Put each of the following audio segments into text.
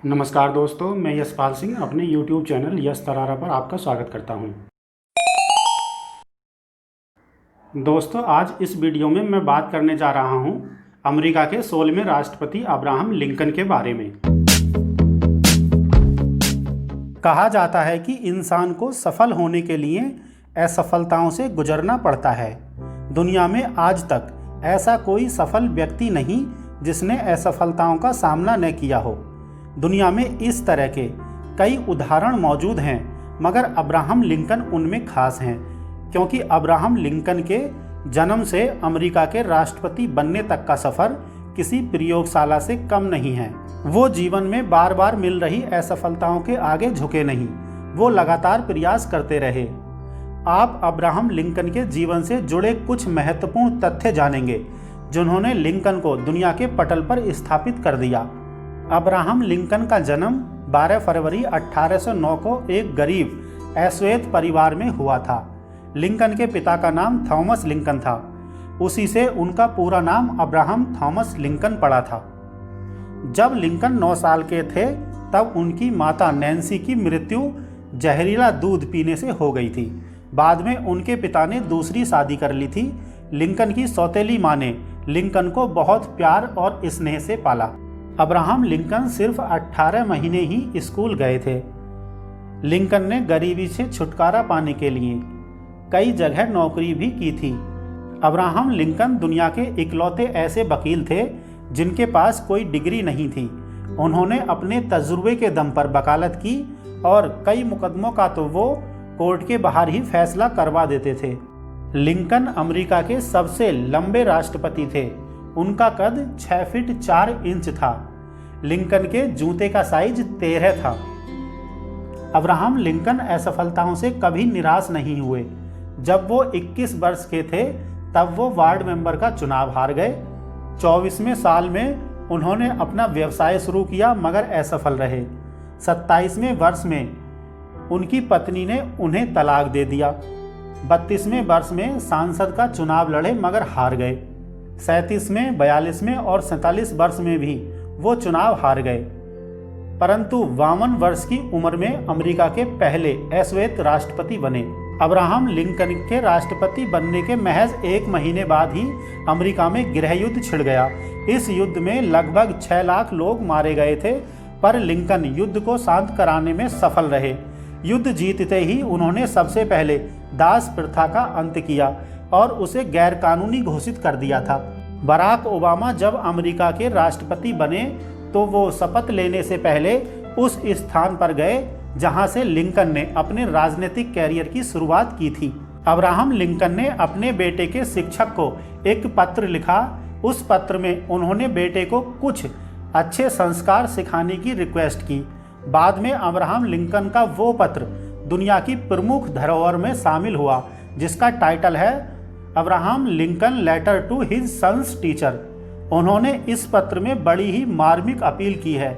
नमस्कार दोस्तों, मैं यशपाल सिंह अपने YouTube चैनल यश तरारा पर आपका स्वागत करता हूं। दोस्तों, आज इस वीडियो में मैं बात करने जा रहा हूं अमेरिका के 16वें राष्ट्रपति अब्राहम लिंकन के बारे में। कहा जाता है कि इंसान को सफल होने के लिए असफलताओं से गुजरना पड़ता है। दुनिया में आज तक ऐसा कोई सफल व्यक्ति नहीं जिसने असफलताओं का सामना न किया हो। दुनिया में इस तरह के कई उदाहरण मौजूद हैं, मगर अब्राहम लिंकन उनमें खास हैं, क्योंकि अब्राहम लिंकन के जन्म से अमेरिका के राष्ट्रपति बनने तक का सफ़र किसी प्रयोगशाला से कम नहीं है। वो जीवन में बार बार मिल रही असफलताओं के आगे झुके नहीं, वो लगातार प्रयास करते रहे। आप अब्राहम लिंकन के जीवन से जुड़े कुछ महत्वपूर्ण तथ्य जानेंगे, जिन्होंने लिंकन को दुनिया के पटल पर स्थापित कर दिया। अब्राहम लिंकन का जन्म 12 फरवरी 1809 को एक गरीब अश्वेत परिवार में हुआ था। लिंकन के पिता का नाम थॉमस लिंकन था। उसी से उनका पूरा नाम अब्राहम थॉमस लिंकन पड़ा था। जब लिंकन 9 साल के थे, तब उनकी माता नैन्सी की मृत्यु जहरीला दूध पीने से हो गई थी। बाद में उनके पिता ने दूसरी शादी कर ली थी। लिंकन की सौतेली माँ ने लिंकन को बहुत प्यार और स्नेह से पाला। अब्राहम लिंकन सिर्फ 18 महीने ही स्कूल गए थे। लिंकन ने गरीबी से छुटकारा पाने के लिए कई जगह नौकरी भी की थी। अब्राहम लिंकन दुनिया के इकलौते ऐसे वकील थे जिनके पास कोई डिग्री नहीं थी। उन्होंने अपने तजुर्बे के दम पर वकालत की और कई मुकदमों का तो वो कोर्ट के बाहर ही फैसला करवा देते थे। लिंकन अमेरिका के सबसे लंबे राष्ट्रपति थे। उनका कद 6 फीट 4 इंच था। लिंकन के जूते का साइज 13 था। अब्राहम लिंकन असफलताओं से कभी निराश नहीं हुए। जब वो 21 वर्ष के थे, तब वो वार्ड मेंबर का चुनाव हार गए। 24वें साल में उन्होंने अपना व्यवसाय शुरू किया, मगर असफल रहे। 27वें वर्ष में उनकी पत्नी ने उन्हें तलाक दे दिया। 32वें वर्ष में सांसद का चुनाव लड़े, मगर हार गए। 37वें, 42वें और 47 वर्ष में भी वो चुनाव हार गए, परंतु 52 वर्ष की उम्र में अमेरिका के पहले अश्वेत राष्ट्रपति बने। अब्राहम लिंकन के राष्ट्रपति बनने के महज 1 महीने बाद ही अमेरिका में गृह युद्ध छिड़ गया। इस युद्ध में लगभग 6 लाख लोग मारे गए थे, पर लिंकन युद्ध को शांत कराने में सफल रहे। युद्ध जीतते ही उन्होंने सबसे पहले दास प्रथा का अंत किया और उसे गैरकानूनी घोषित कर दिया था। बराक ओबामा जब अमेरिका के राष्ट्रपति बने, तो वो शपथ लेने से पहले उस स्थान पर गए जहां से लिंकन ने अपने राजनीतिक कैरियर की शुरुआत की थी। अब्राहम लिंकन ने अपने बेटे के शिक्षक को एक पत्र लिखा। उस पत्र में उन्होंने बेटे को कुछ अच्छे संस्कार सिखाने की रिक्वेस्ट की। बाद में अब्राहम लिंकन का वो पत्र दुनिया की प्रमुख धरोहर में शामिल हुआ, जिसका टाइटल है Abraham Lincoln letter to his son's teacher. उन्होंने इस पत्र में बड़ी ही मार्मिक अपील की है।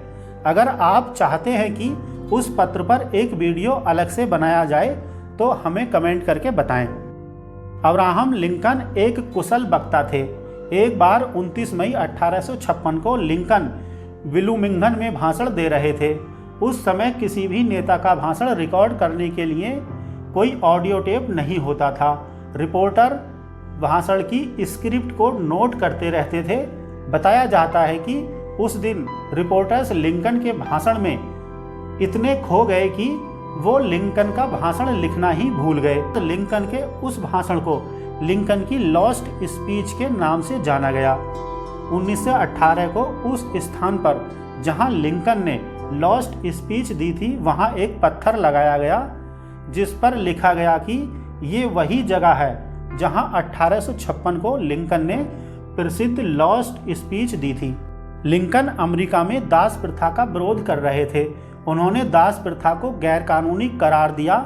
अगर आप चाहते हैं कि उस पत्र पर एक वीडियो अलग से बनाया जाए, तो हमें कमेंट करके बताएं। अब्राहम लिंकन एक कुशल वक्ता थे। एक बार 29 मई 1856 को लिंकन विलुमिंगन में भाषण दे रहे थे। उस समय किसी भी नेता का भाषण रिकॉर्ड करने के लिए कोई ऑडियो टेप नहीं होता था। रिपोर्टर भाषण की स्क्रिप्ट को नोट करते रहते थे। बताया जाता है कि उस दिन रिपोर्टर्स लिंकन के भाषण में इतने खो गए कि वो लिंकन का भाषण लिखना ही भूल गए। तो लिंकन के उस भाषण को लिंकन की लॉस्ट स्पीच के नाम से जाना गया। 1918 को उस स्थान पर जहां लिंकन ने लॉस्ट स्पीच दी थी, वहां एक पत्थर लगाया गया, जिस पर लिखा गया कि ये वही जगह है जहां 1856 को लिंकन ने प्रसिद्ध लॉस्ट स्पीच दी थी। लिंकन अमेरिका में दास प्रथा का विरोध कर रहे थे। उन्होंने दास प्रथा को गैरकानूनी करार दिया।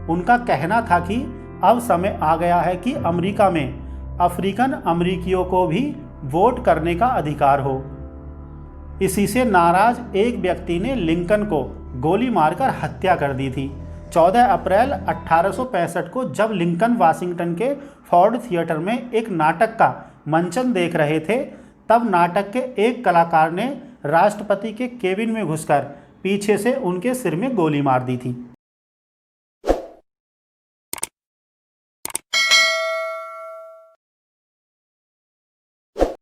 उनका कहना था कि अब समय आ गया है कि अमेरिका में अफ्रीकन अमेरिकियों को भी वोट करने का अधिकार हो। इसी से नाराज एक व्यक्ति ने लिंकन को गोली मारकर हत्या कर दी थी। 14 अप्रैल 1865 को जब लिंकन वाशिंगटन के फोर्ड थिएटर में एक नाटक का मंचन देख रहे थे, तब नाटक के एक कलाकार ने राष्ट्रपति के केबिन में घुसकर पीछे से उनके सिर में गोली मार दी थी।